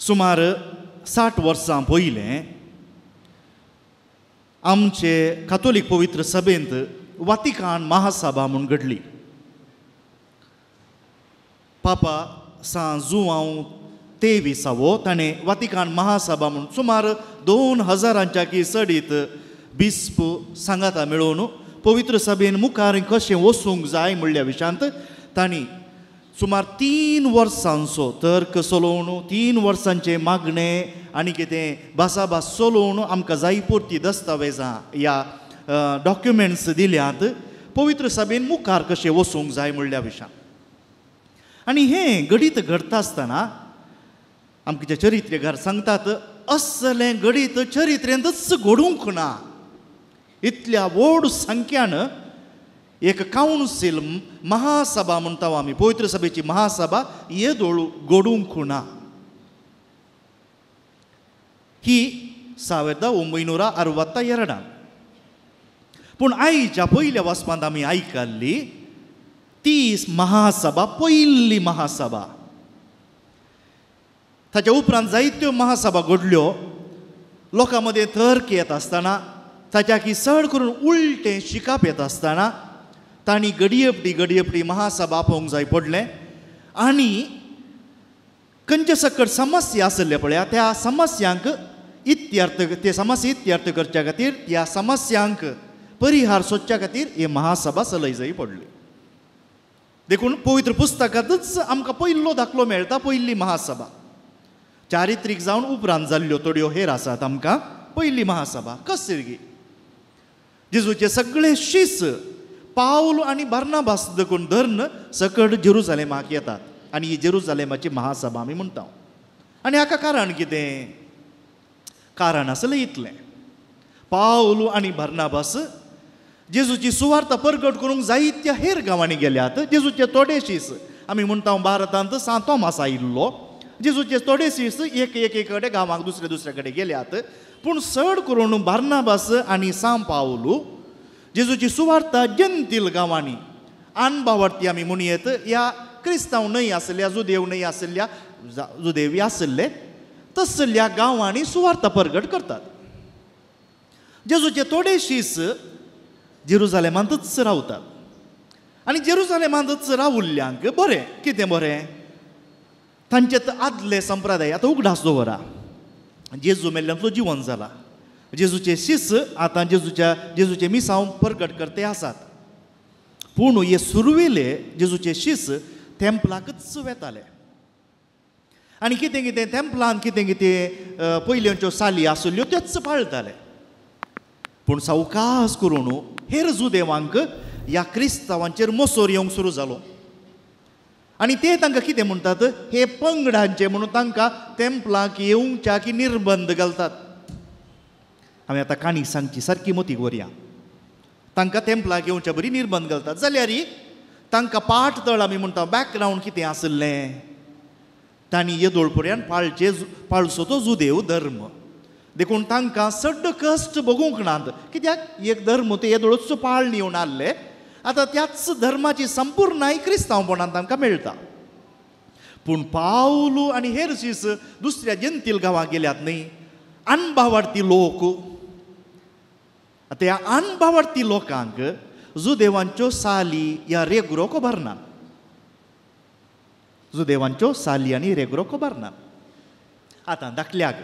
सुमार 60 वर्सां पयलें आमचे कातोलीक पवित्र सभेंत वातिकान महासभा म्हूण घडली. पापा सान जुआंव 23 ताणें वातिकान महासभा म्हूण सुमार 2000च्या की चडीत बिस्प सांगाता मेळोवन पवित्र सभेन मुखार कशें वचूंक जाय म्हणल्या विशयांत तांणी सुमार 3 वर्सांचो तर्क चलोवन 3 वर्सांचे मागणें आनी कितें भासाभास चलोवन आमकां जाय पुरती दस्तावेजां ह्या डॉक्युमेंट्स दिल्यात पवित्र सभेन मुखार कशें वचूंक जाय म्हणल्या विशयान. आनी हें घडीत घडता आसतना आमचे चरित्रेकार सांगतात असलें घडीत चरित्रेंतच घडूंक ना. इतल्या व्हड संख्यान एक कावन्सील महासभा म्हणटा आमी पवित्र सभेची महासभा येदोळ घडूंक ना. ही 1962 पूण आयच्या पयल्या वचपांत आमी आयकल्ली ती महासभा पयली महासभा. ताच्या उपरांत जायत्यो महासभा घडल्यो. लोकां मदें तर्क येत आसतना ताच्या की चड करून उलटें शिकप येता आसतना तांणी घडये महासभा आपोवंक जाय पडलें. आनी खंयचे सकट समस्या आसले पळय त्या समस्यांक ते समस्या इत्यार्थ करच्या खातीर ह्या समस्यांक परिहार सोदच्या खातीर ही महासभा चलय जाय पडली. देखून पवित्र पुस्तकांतच आमकां पयलो दाखलो मेळटा पयली महासभा. चारित्रीक जावन उपरांत जाल्ल्यो थोड्यो हेर आसात आमकां. पयली महासभा कसली जेजूचे सगळे शिस पावल आनी बार्नाबास देखून धरून सकट जेरुसलेमाक येतात आनी ही जेरुसलेमाची महासभा आमी म्हणटा. आनी हाका कारण कितें? कारण आसलें इतलें पावल आनी बार्नाबास जेजूची सुवार्ता परगट करूंक जायत्या हेर गांवांनी गेल्यात. जेजूचे थोडे शिस आमी म्हणटा भारतांत सान थॉमस आयिल्लो. जेजूचे थोडे शिस एक कडेन गांवांक दुसरे कडेन गेल्यात. पूण चड करून बार्नाबास आनी सान पावल जेजूची सुवार्ता जेंतील गांवांनी अणभवार्थी आमी म्हणयेत ह्या क्रिस्तांव न्हय आसल्या जुदेव न्हय आसल्या जुदेवी आसले तसल्या गांवांनी सुवार्ता परगट करतात. जेजूचे थोडे शिस जेरुसलेमांतच रावतात. आनी जेरुसलेमांतच रावल्ल्यांक बरें कितें बरें तांचे आदले संप्रदाय आतां उगडास दवरा. जेजू मेल्ल्यांतलो जिवन जाला. जेजूचे शिस आतां जेजूचे मिसांव परगट करते आसात. पूण हे सुरवेले जेजूचे शिस थेंपलाकच वेताले. आनी कितें कितें थेंपलांत कितें कितें पयल्योच्यो साली आसल्यो त्योच पाळटाले. पूण सावकास करून हेर जुदेवांक ह्या क्रिस्तांवांचेर मोसोर येवंक सुरू जालो. आनी ते तांकां कितें म्हणटात हे पंगडांचे म्हणून तांकां थेंपलांक येवंकच्या की निर्बंध घालतात. हांवें आतां काणी सांगची सारकी मोतीक व्हरया. तांकां थेंपलांक येवच्या बरी निर्बंध घालतात जाल्यार तांकां पाठ तळ आमी म्हणटा बॅकग्रावंड कितें आसलें तांणी येदोळपर्यंत पाळचो तो जुदेव धर्म. देखून तांकां सड्ड कश्ट भोगूंक नात. कित्याक एक धर्म ते येदोळचो पाळण येवन आसले. आतां त्याच धर्माची संपूर्णाय क्रिस्तांवपणांत तांकां मेळटा. पूण पावल आनी हेर शिस दुसऱ्या जेंतील गांवांक गेल्यात न्ही. अणभवार्थी लोक त्या अणभवार्थी लोकांक जुदेवांच्यो साली ह्या रेगरो खबर ना. जुदेवांच्यो साली आनी रेगरो खबर ना. आतां दाखल्याक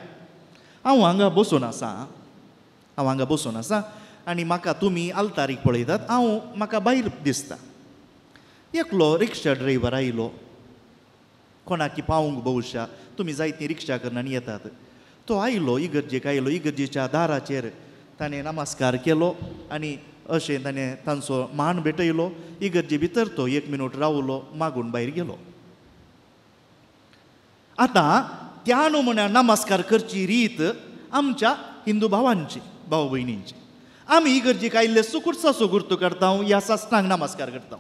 हांव हांगा बसून आसा आनी म्हाका तुमी आल्तारीक पळयतात. म्हाका भायर दिसता एकलो रिक्षा ड्रायव्हर आयलो. कोणाकी पावूंक भोवशा तुमी जायतीं रिक्षा करून आनी येतात. तो आयलो इगर्जेक आयलो. इगर्जेच्या दाराचेर ताणें नमस्कार केलो आनी अशें ताणें तांचो मान भेटयलो. इगर्जे भितर तो 1 मिनट रावलो मागून भायर गेलो. आतां त्या नमुन्यान नमस्कार करची रीत आमच्या हिंदू भावांची भाव भयणींची. आमी इगर्जेक आयिल्ले सुकुर्सा सुगुर्त करता ह्या साश्टांक नमस्कार करता.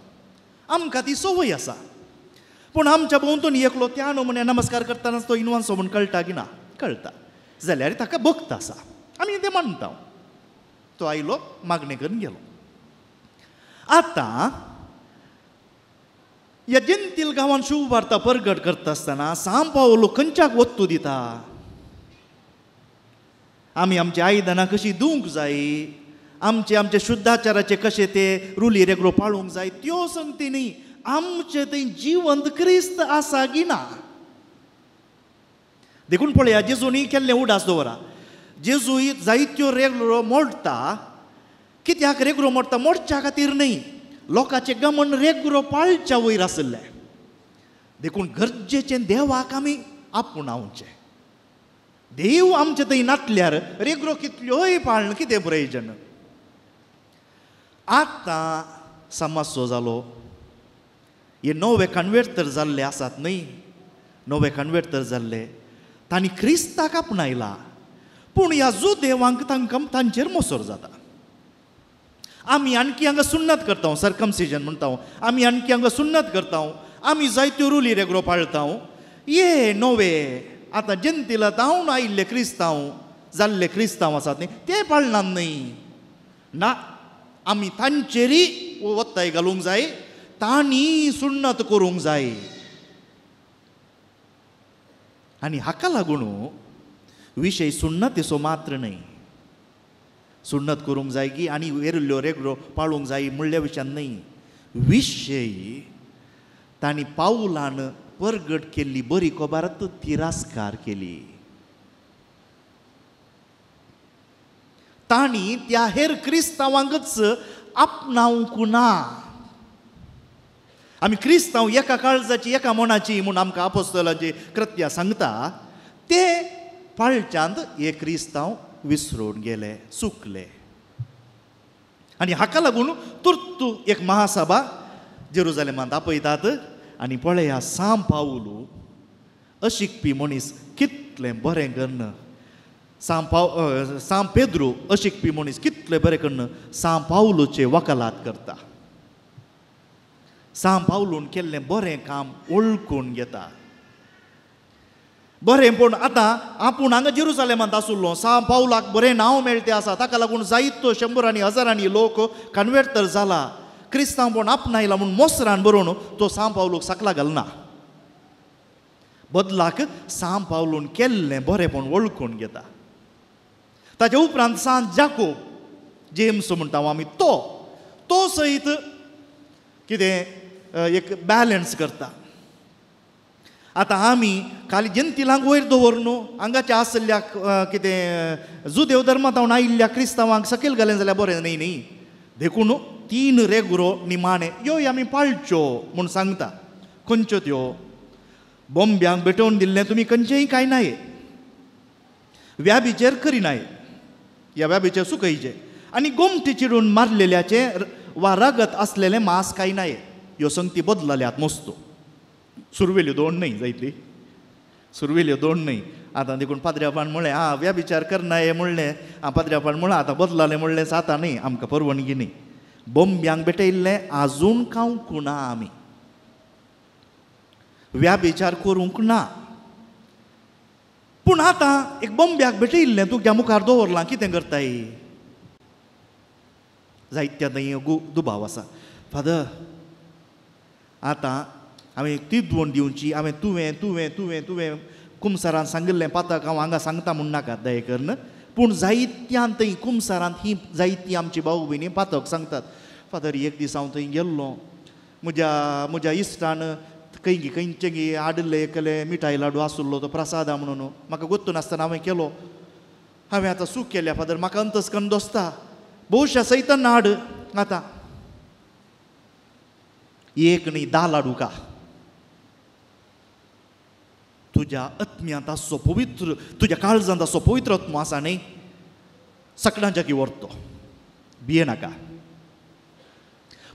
आमकां ती संवय आसा. पूण आमच्या भोंवतणी एकलो त्या नमुन्यान नमस्कार करतना तो इनवान्सो म्हूण कळटा की ना? कळटा जाल्यार ताका भक्त आसा आमी तें मानता. तो आयलो मागणें करून गेलो. आतां ह्या जेंतील गांवांत शुभ वार्ता परगट करता आसतना सांब पावलो खंयच्याक वस्तू दिता? आमी आमची आयदनां कशी धुवंक जाय, आमचे शुद्धाचाराचे कशे ते रुली रेगलो पाळूंक जाय, त्यो संगती न्ही. आमचे थंय जिवंत क्रिस्त आसा की ना. देखून पळया, जेजूनी केल्लें उडास दवरा. जेजू जायत्यो रेगलो मोडटा. कित्याक रेगरो मोडटा? मोडच्या खातीर न्ही, लोकांचे गमन रेगरो पाळच्या वयर आसले. देखून गरजेचें देवाक आमी आपुणावचें. देव आमचे थंय नातल्यार रेगरो कितल्योय पाळन कितें प्रयोजन? आतां समाज सो जालो, हे नवे कन्वर्ट तर जाल्ले आसात न्ही, नवे कन्वर्ट तर जाल्ले, तांणी क्रिस्ताक आपणायला. पूण ह्या जो देवांक तांकां तांचेर मोसोर जाता. आमी आणकी हांगा सुन्नत करता, सर्कमसिजन म्हणटा, आमी आणकी हांगा सुन्नत करता, आमी जायत्यो रुली रेगरो पाळटा. हे नवे आतां जेंतिलां जावन आयिल्ले क्रिस्तांव, जाल्ले क्रिस्तांव आसात न्ही, ते पाळनात न्ही. ना, आमी तांचेरय वत्ताय घालूंक जाय, तांणी सुन्नत करूंक जाय. आनी हाका लागून विशय सुन्नतीचो मात्र न्ही. सुन्नत करूंक जाय की आनी वेरिल्ल्यो रेगलो पाळूंक जाय म्हणल्या विशयान न्ही. विशय तांणी पावलान परगट केल्ली बरी खबर तिरस्कार केली. तांणी त्या हेर क्रिस्तांवांकच आपणावंक ना. आमी क्रिस्तांव एका काळजाची एका मनाची म्हूण आमकां आपोस्तलाची कृत्यां सांगता, ते पाळच्यांत हे क्रिस्तांव विसरून गेले, चुकले. आनी हाका लागून तुर्त एक महासभा जेरुजालेमांत आपयतात. आनी पळया, सांब पावलो अशिकपी मनीस कितलें बरें करन, सांब पेद्रू अशिकपी मनीस कितलें बरें करन सांब पावलोचे वकालत करता. सांब पावलून केल्लें बरें काम वळखून घेता. बरें, पूण आतां आपूण हांगा जेरुजालेमांत आसुल्लो, सांब पावलाक बरें नांव मेळटें आसा, ताका लागून जायतो शंबरांनी हजारांनी लोक कन्वर्ट तर जाला. क्रिस्तांवपण आपणायला म्हूण मोसरान बरोवन तो सांब पावलोक सकला घालना. बदलाक सांब पावलून केल्लें बरेंपण वळखून घेता. ताचे उपरांत सांत जाकोब, जेम्स म्हणटा आमी, तो सयत कितें एक बॅलन्स करता. आतां आमी खाली जेंतिलांक वयर दवर न्हू, हांगाच्या आसल्या कितें जुदेव धर्मांत आयिल्ल्या क्रिस्तांवांक सकयल घालें जाल्यार बरें न्ही. देखून 3 रेगरो निमाणे ह्यो आमी पाळच्यो म्हूण सांगता. खंयच्यो त्यो? बोंब्यांक भेटोवन दिल्लें तुमी खंयचेंय काय नाय, व्याबीचेर करिनाय, ह्या व्याबीचेर सुकयचे, आनी गोमटी चिडून मारलेल्याचे वा रगत असलेलें मांस काय नाय. ह्यो संगती बदलल्यात मस्तो. सुरवेल्यो 2 न्ही जायतली, सुरवेल्यो 2 न्ही. आतां देखून पाद्र्यापान म्हणलें व्याभिचार करनाये म्हणलें, पाद्र्यापान म्हणलें आतां बदलालें म्हणलें जाता न्ही, आमकां परवणगी न्ही. बोंब्यांक भेटयल्लें आजून खावंक ना आमी, व्याभिचार करूंक ना. पूण आतां एक बोंब्याक भेटयल्लें तुज्या मुखार दवरलां, कितें करताय? जायत्या थंय दुबाव आसा. फादर, आतां हांवें तिदवण दिवची, हांवें तुवें कुमसारान सांगिल्लें पातक हांव हांगा सांगता म्हूण नाका दये करन. पूण जायत्यान थंय कुमसारांत ही जायतीं आमची भाऊ भयणी पातक सांगतात. फादर, एक दीस हांव थंय गेल्लो, म्हज्या इश्टान खंयचे हाडले एकले मिठाई लाडू आसुल्लो, तो प्रसादा म्हणून म्हाका गोत्तू नासतना हांवें केलो. हांवें आतां सूख केल्या फादर, म्हाका अंतस्कन दोसता, भोवशा सैतान हाड. आतां एक न्ही 10 लाडू का? तुज्या आत्म्यांत आसो पवित्र, तुज्या काळजांत आसो पवित्र आत्मो आसा न्ही, सकडांच्या की व्हरतो, भिये नाका.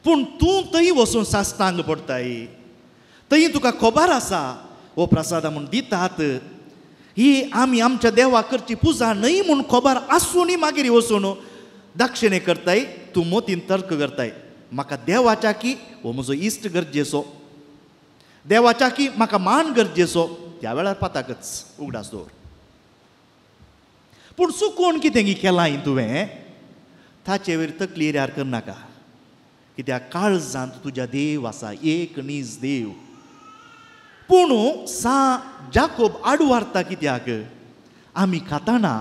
पूण तूं थंय वचून साश्टांग पडटाय, थंय तुका खबर आसा हो प्रसादा म्हूण दितात, ही आमी आमच्या देवाक करची पुजा न्हय म्हूण खबर आसूनय मागीर वचून दक्षिणे करताय. तूं मोतीन तर्क करताय, म्हाका देवाच्या की हो म्हजो इश्ट गरजेचो, देवाच्या की म्हाका मान गरजेचो, त्या वेळार पाताकच उगडास दवर. पूण चुकून कितें केलां तुवें, ताचे वयर तकली यार करनाका. कित्याक काळजांत तुज्या देव आसा, एक नीज देव. पूण जाकोब आडू व्हरता कित्याक आमी खाताना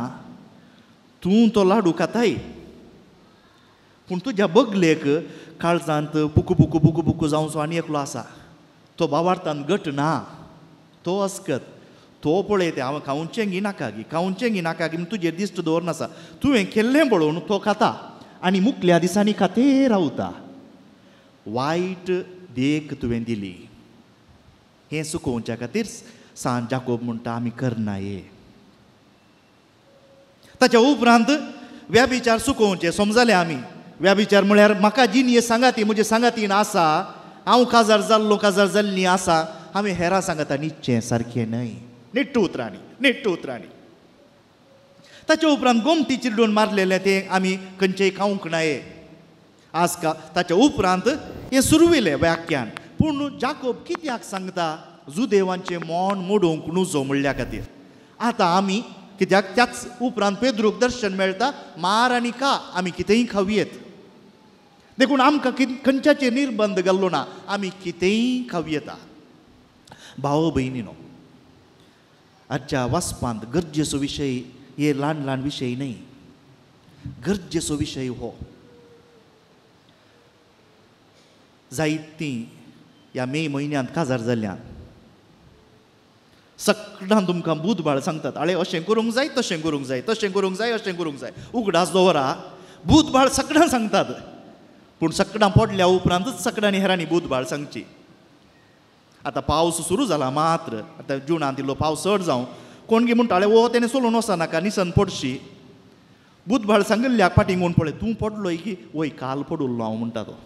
तूं तो लाडू खाताय, पूण तुज्या बगलेक काळजांत पुकू पुकू पुकू पुकू जावचो आनी एकलो आसा, तो भावार्थान घट ना, तो अस्कत, तो पळय ते हांव खावचें गिनाका गी, खावचें गिनाका गी म्हूण तुजेर दिश्ट दवरनासा. तुवें केल्लें पळोवन तो खाता आनी मुखल्या दिसांनी खाते रावता. वायट देख तुवें दिली, हें सुकोवच्या खातीर सांत जाकोब म्हणटा आमी करनाये. ताच्या उपरांत व्याभिचार सुकोवचे समजले आमी. व्याभिचार म्हळ्यार म्हाका जी सांगाती म्हजे सांगातीन आसा, हांव काजार जाल्ली आसा, हांवें हेरां सांगाता न्हिदचें सारकें न्हय. निट्ट उतरांनी. ताच्या उपरांत गोमटी चिरडून मारलेलें तें आमी खंयचेय खावंक नाये. ताच्या उपरांत हें सुरविलें व्याख्यान. पूण जाकोब कित्याक सांगता जुदेवांचें मोन मोडूंक नुजो म्हणल्या खातीर. आतां आमी कित्याक त्याच उपरांत पेद्रूक दर्शन मेळटा, मार आनी खा, आमी कितेंय खावयेत. देखून आमकां खंयच्याचेर निर्बंध घाल्लो ना, आमी कितेंय खावं येता. भाव भयणीनो, आजच्या वाचपांत गरजेचो विशय हे ल्हान ल्हान विशय न्हय, गरजेचो विशय हो. जायतीं ह्या मे म्हयन्यांत काजार जाल्ल्यान सगळ्यां तुमकां बुधबाळ सांगतात, आळे अशें करूंक जाय, तशें करूंक जाय, तशें करूंक जाय, अशें करूंक जाय. उगडास दवरा, बुधबाळ सगळ्यां सांगतात, पूण सगळ्यां पडल्या उपरांतूच सगळ्यांनी हेरांनी बुधबाळ सांगची. आतां पावस सुरू जाला मात्र, आतां जुनांत इल्लो पावस चड जावं, कोणगी म्हणटाले ओ तेणें सोलून वचनाका, निसन पडशी. बुधबाळ सांगिल्ल्याक फाटींगून पळय, तूं पडलोय की वय काल पडुल्लो हांव म्हणटा तो.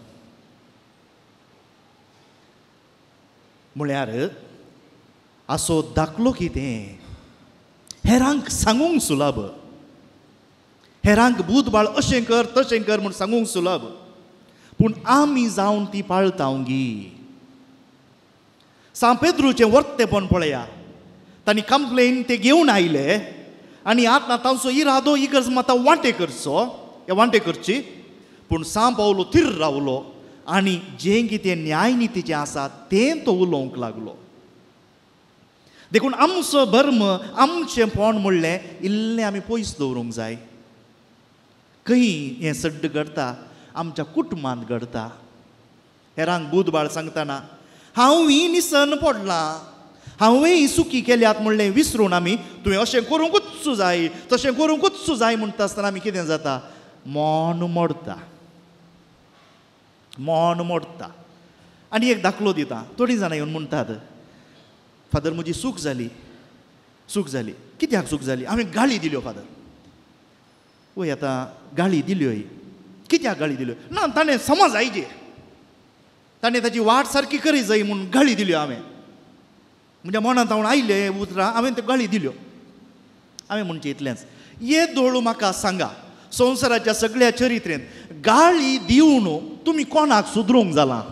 म्हळ्यार असो दाखलो कितें, हेरांक सांगूंक सुलभ, हेरांक बुधबाळ अशें कर तशें कर म्हूण सांगूंक सुलभ, पूण आमी जावन ती पाळतावंगी. सांत पेद्रूचें वर्तेपण पळया, तांणी कंप्लेन ते घेवन आयले आनी आतां तांचो इरादो इगर्ज माता वांटे करची, पूण सांत पावलो थीर रावलो आनी जें कितें न्यायनितीचें आसा तें तो उलोवंक लागलो. देखून आमचो धर्म, आमचें पोण म्हणलें इल्लें आमी पयस दवरूंक जाय. खंय हें सड्ड घडटा, आमच्या कुटुंबांत घडटा. हेरांक बुधबाळ सांगतना हांवूय निसन पडलां, हांवेंय सुखी केल्यात म्हणलें विसरून आमी तुवें अशें करूंकूच जाय, तशें करूंकूच जाय म्हणटा आसतना आमी कितें जाता, मोन मोडटा. आनी एक दाखलो दिता. थोडीं जाणां येवन म्हणटात फादर म्हजी सूख जाली. कित्याक सूख जाली? हांवें गाळी दिल्यो फादर. वय आतां गाळी दिल्योय, कित्याक गाळी दिल्यो? ना ताणें समज आयजे, ताणें ताची वाट सारकी करी जाय म्हूण गाळी दिल्यो. हांवें म्हज्या मनांत हांव आयले उतरां, हांवें त्यो गाळी दिल्यो. हांवें म्हणचें इतलेंच, ये दोळू म्हाका सांगा, संवसाराच्या सगळ्या चरित्रेंत गाळी दिवन तुमी कोणाक सुदरूंक जालां?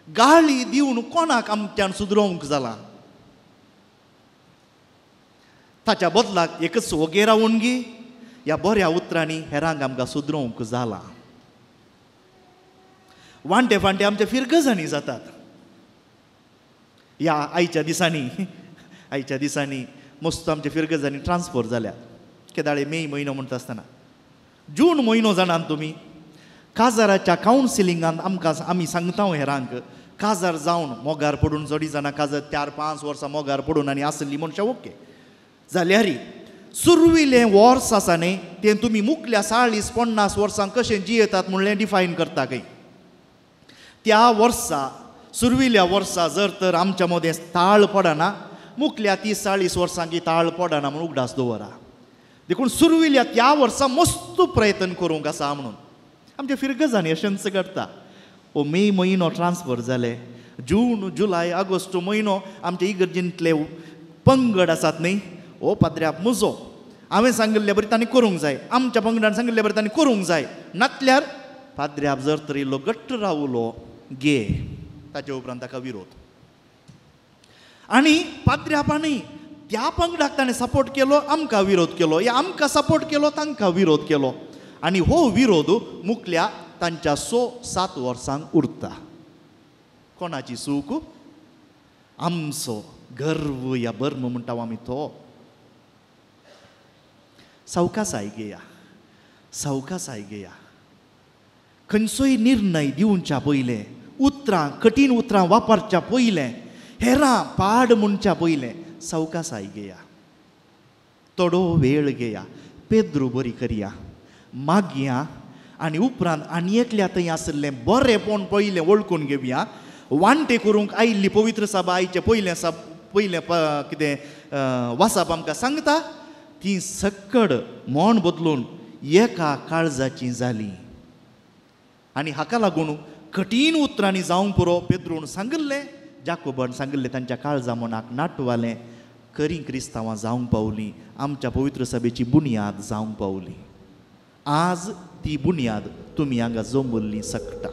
गाळी दिवन कोणाक आमच्यान सुदरोवंक जालां? ताच्या बदलाक एकच वगे रावून गी, ह्या बऱ्या उतरांनी हेरांक आमकां सुदरोवंक जालां. वांटे फांटे आमच्या फिरगजांनी जातात. ह्या आयच्या दिसांनी मस्त आमच्या फिरगजांनी ट्रान्सफर जाल्यात. केदाळे मे म्हयनो म्हणटा आसतना जून म्हयनो जाणात तुमी, काजाराच्या कावन्सिलिंगांत आमी सांगता हेरांक काजार जावन मोगार पडून, जोडी जाणां काजार 4-5 वर्सां मोगार पडून आनी आसली मनशां ओके जाल्यार सुरविलें वर्स आसा न्ही तें तुमी मुखल्या 40-50 वर्सां कशें जियेतात म्हणलें डिफायन करता खंय. त्या वर्सा सुरविल्या वर्सा जर तर आमच्या मदें ताळ पडना, मुखल्या 30-40 वर्सांची ताळ पडना म्हणून उगडास दवरा. देखून सुरविल्या त्या वर्सा मस्त प्रयत्न करूंक आसा म्हणून आमच्या फिरगजांनी अशेंच घडटा. ओ मे म्हयनो ट्रान्सफर जाले, जून, जुलय, ऑगस्ट म्हयनो आमच्या इगर्जेंतले पंगड आसात न्ही, ओ पाद्र्याप म्हजो, हांवें सांगिल्ले बरें तांणी करूंक जाय, आमच्या पंगडान सांगिल्ले बरें तांणी करूंक जाय, नातल्यार पाद्र्याप जर तर इल्लो घट्ट रावलो गे, ताचे उपरांत ताका विरोध. आनी पाद्र्यापांनी त्या पंगडाक ताणें सपोर्ट केलो, आमकां विरोध केलो, या आमकां सपोर्ट केलो, तांकां विरोध केलो. आनी हो विरोध मुखल्या तांच्या 6-7 वर्सांक उरता. कोणाची चूक? आमचो गर्व या बर्म म्हणटा आमी तो. सावकासाय घेया, सावकासाय घेया. खंयचोय निर्णय दिवच्या पयलें, उतरां कठीण उतरां वापरच्या पयलें, हेरां पाड म्हणच्या पयलें सावकासाय घेया. थोडो वेळ घेया. पेद्रू बरी करया, मागया आनी उपरांत आनी एकल्या थंय आसलें बरेंपण पयलें वळखून घेवया. वांटे करूंक आयिल्ली पवित्र सभा आयचे पयलें कितें वासप आमकां सांगता ती सक्कड मोन बदलून एका काळजाची जाली. आनी हाका लागून कठीण उतरांनी जावंक पुरो पेद्रून सांगल्लें, जाकोबान सांगल्लें तांच्या काळजा मनाक नाटवालें. खरीं क्रिस्तांवां जावंक पावलीं, आमच्या पवित्र सभेची बुनयाद जावंक पावली. आज ती बुनयाद तुमी हांगा जमवल्ली सकता.